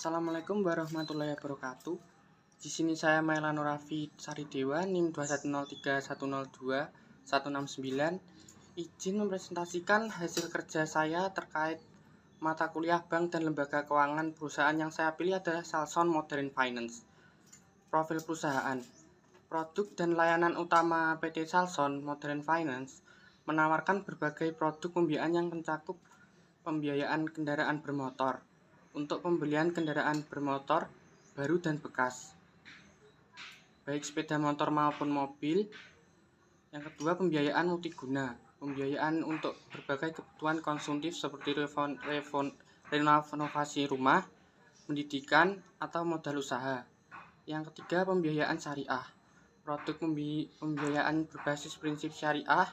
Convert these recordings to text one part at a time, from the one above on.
Assalamualaikum warahmatullahi wabarakatuh. Di sini saya Mailano Raffi Saridewa, NIM 2103102-169. Izin mempresentasikan hasil kerja saya terkait mata kuliah Bank dan Lembaga Keuangan. Perusahaan yang saya pilih adalah Salson Modern Finance. Profil perusahaan. Produk dan layanan utama PT Salson Modern Finance menawarkan berbagai produk pembiayaan yang mencakup pembiayaan kendaraan bermotor untuk pembelian kendaraan bermotor baru dan bekas, baik sepeda motor maupun mobil. Yang kedua, pembiayaan multiguna, pembiayaan untuk berbagai kebutuhan konsumtif seperti renovasi rumah, pendidikan, atau modal usaha. Yang ketiga, pembiayaan syariah, produk pembiayaan berbasis prinsip syariah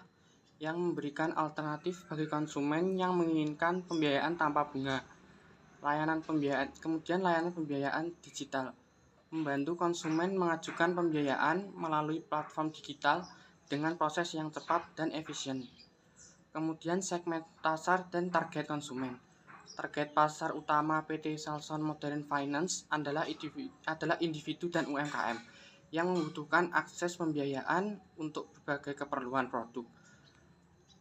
yang memberikan alternatif bagi konsumen yang menginginkan pembiayaan tanpa bunga. Kemudian layanan pembiayaan digital, membantu konsumen mengajukan pembiayaan melalui platform digital dengan proses yang cepat dan efisien. Kemudian segmen pasar dan target konsumen. Target pasar utama PT Salson Modern Finance adalah individu dan UMKM yang membutuhkan akses pembiayaan untuk berbagai keperluan produk.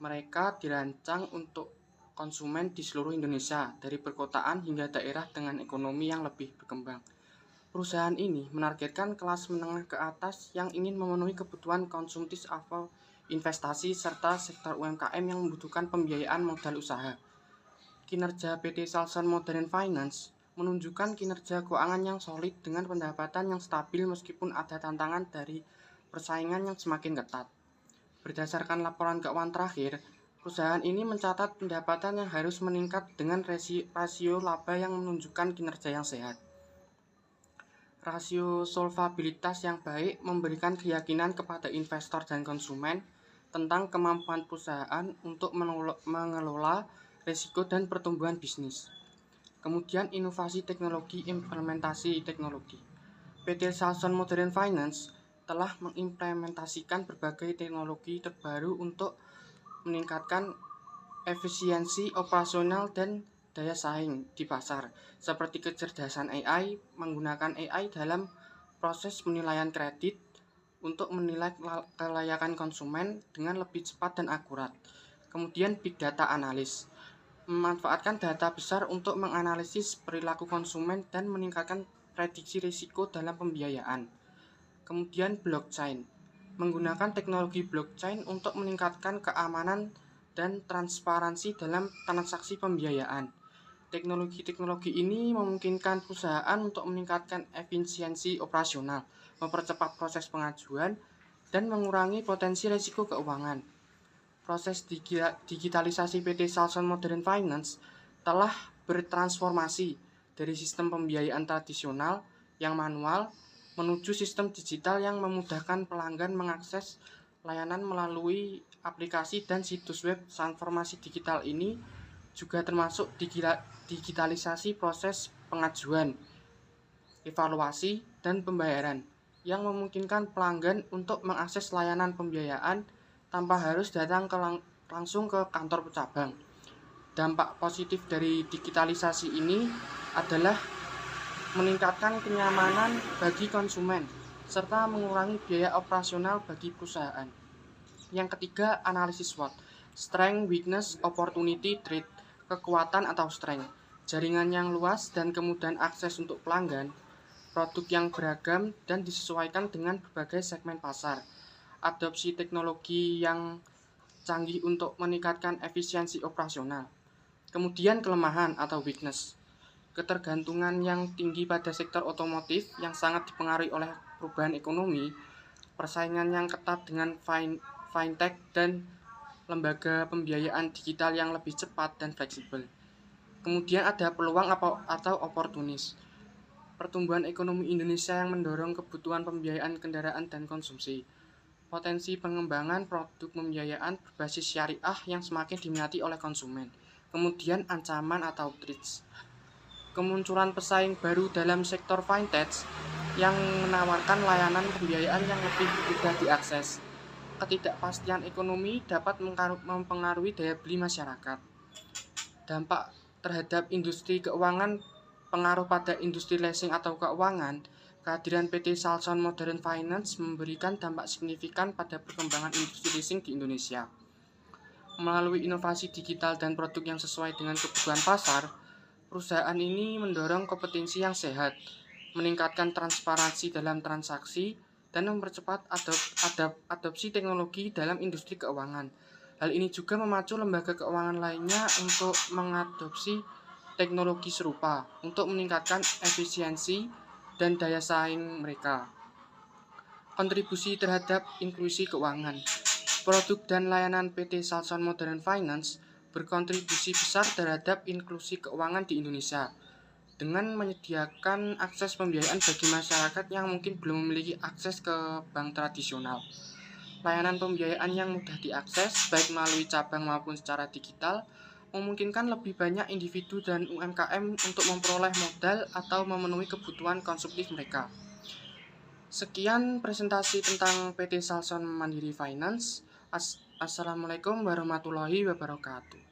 Mereka dirancang untuk konsumen di seluruh Indonesia, dari perkotaan hingga daerah dengan ekonomi yang lebih berkembang. Perusahaan ini menargetkan kelas menengah ke atas yang ingin memenuhi kebutuhan konsumtif atau investasi serta sektor UMKM yang membutuhkan pembiayaan modal usaha. Kinerja PT Salson Modern Finance menunjukkan kinerja keuangan yang solid dengan pendapatan yang stabil meskipun ada tantangan dari persaingan yang semakin ketat. Berdasarkan laporan keuangan terakhir, perusahaan ini mencatat pendapatan yang harus meningkat dengan rasio laba yang menunjukkan kinerja yang sehat. Rasio solvabilitas yang baik memberikan keyakinan kepada investor dan konsumen tentang kemampuan perusahaan untuk mengelola risiko dan pertumbuhan bisnis. Kemudian inovasi teknologi, implementasi teknologi. PT Salson Modern Finance telah mengimplementasikan berbagai teknologi terbaru untuk meningkatkan efisiensi operasional dan daya saing di pasar, seperti kecerdasan AI, menggunakan AI dalam proses penilaian kredit untuk menilai kelayakan konsumen dengan lebih cepat dan akurat. Kemudian big data analis, memanfaatkan data besar untuk menganalisis perilaku konsumen dan meningkatkan prediksi risiko dalam pembiayaan. Kemudian blockchain, menggunakan teknologi blockchain untuk meningkatkan keamanan dan transparansi dalam transaksi pembiayaan. Teknologi-teknologi ini memungkinkan perusahaan untuk meningkatkan efisiensi operasional, mempercepat proses pengajuan, dan mengurangi potensi risiko keuangan. Proses digitalisasi PT Salson Modern Finance telah bertransformasi dari sistem pembiayaan tradisional yang manual menuju sistem digital yang memudahkan pelanggan mengakses layanan melalui aplikasi dan situs web. Transformasi digital ini juga termasuk digitalisasi proses pengajuan, evaluasi, dan pembayaran yang memungkinkan pelanggan untuk mengakses layanan pembiayaan tanpa harus datang langsung ke kantor cabang. Dampak positif dari digitalisasi ini adalah meningkatkan kenyamanan bagi konsumen, serta mengurangi biaya operasional bagi perusahaan. Yang ketiga, analisis SWOT, Strength, Weakness, Opportunity, Threat, kekuatan atau strength, jaringan yang luas dan kemudahan akses untuk pelanggan, produk yang beragam dan disesuaikan dengan berbagai segmen pasar, adopsi teknologi yang canggih untuk meningkatkan efisiensi operasional. Kemudian kelemahan atau weakness, ketergantungan yang tinggi pada sektor otomotif yang sangat dipengaruhi oleh perubahan ekonomi, persaingan yang ketat dengan fintech dan lembaga pembiayaan digital yang lebih cepat dan fleksibel. Kemudian ada peluang atau oportunis, pertumbuhan ekonomi Indonesia yang mendorong kebutuhan pembiayaan kendaraan dan konsumsi, potensi pengembangan produk pembiayaan berbasis syariah yang semakin diminati oleh konsumen. Kemudian ancaman atau threats, kemunculan pesaing baru dalam sektor fintech yang menawarkan layanan pembiayaan yang lebih mudah diakses. Ketidakpastian ekonomi dapat mempengaruhi daya beli masyarakat. Dampak terhadap industri keuangan pengaruh pada industri leasing atau keuangan, kehadiran PT Salson Modern Finance memberikan dampak signifikan pada perkembangan industri leasing di Indonesia. Melalui inovasi digital dan produk yang sesuai dengan kebutuhan pasar, perusahaan ini mendorong kompetensi yang sehat, meningkatkan transparansi dalam transaksi, dan mempercepat adopsi teknologi dalam industri keuangan. Hal ini juga memacu lembaga keuangan lainnya untuk mengadopsi teknologi serupa untuk meningkatkan efisiensi dan daya saing mereka. Kontribusi terhadap inklusi keuangan. Produk dan layanan PT Salson Modern Finance berkontribusi besar terhadap inklusi keuangan di Indonesia dengan menyediakan akses pembiayaan bagi masyarakat yang mungkin belum memiliki akses ke bank tradisional. Layanan pembiayaan yang mudah diakses, baik melalui cabang maupun secara digital, memungkinkan lebih banyak individu dan UMKM untuk memperoleh modal atau memenuhi kebutuhan konsumtif mereka. Sekian presentasi tentang PT Salson Mandiri Finance. Assalamualaikum warahmatullahi wabarakatuh.